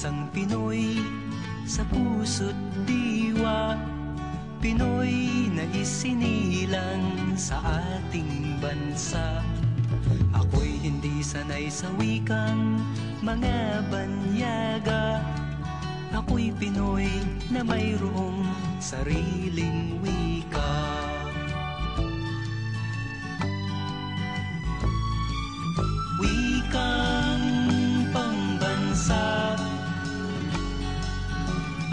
Isang Pinoy sa puso't diwa, Pinoy na isinilang sa ating bansa. Ako'y hindi sanay sa wikang mga banyaga. Ako'y Pinoy na mayroong sariling wika. Wikang pambansa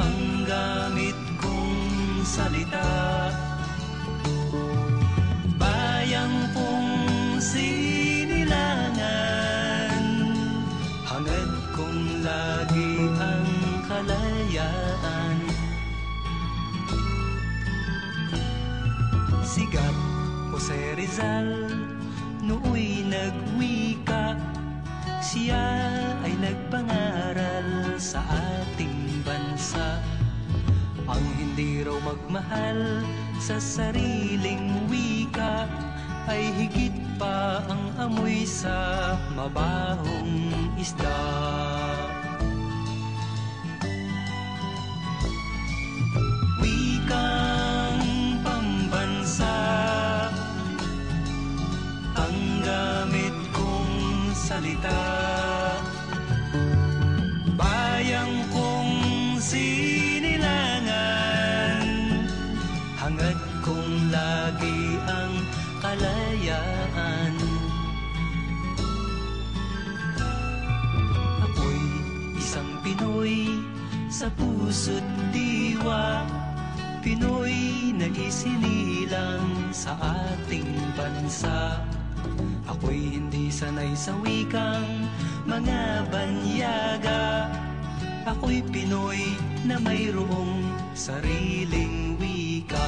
ang gamit kong salita. Bayang pong sinilangan, hangad kong lagi ang kalayaan. Sigat Jose Rizal nooy nagwika, siya ay nagpangaral sa ating bansa. Ang hindi raw magmahal sa sariling wika ay higit pa ang amoy sa mabahong isda. Wikang pambansa ang gamit kong salita. Bayang kong sinilangan, hangad kong lagi ang kalayaan. Ako'y isang Pinoy sa puso't diwa, Pinoy na isinilang sa ating bansa. Ako'y hindi sanay sa wikang mga banyaga. Ako'y Pinoy na mayroong sariling wika.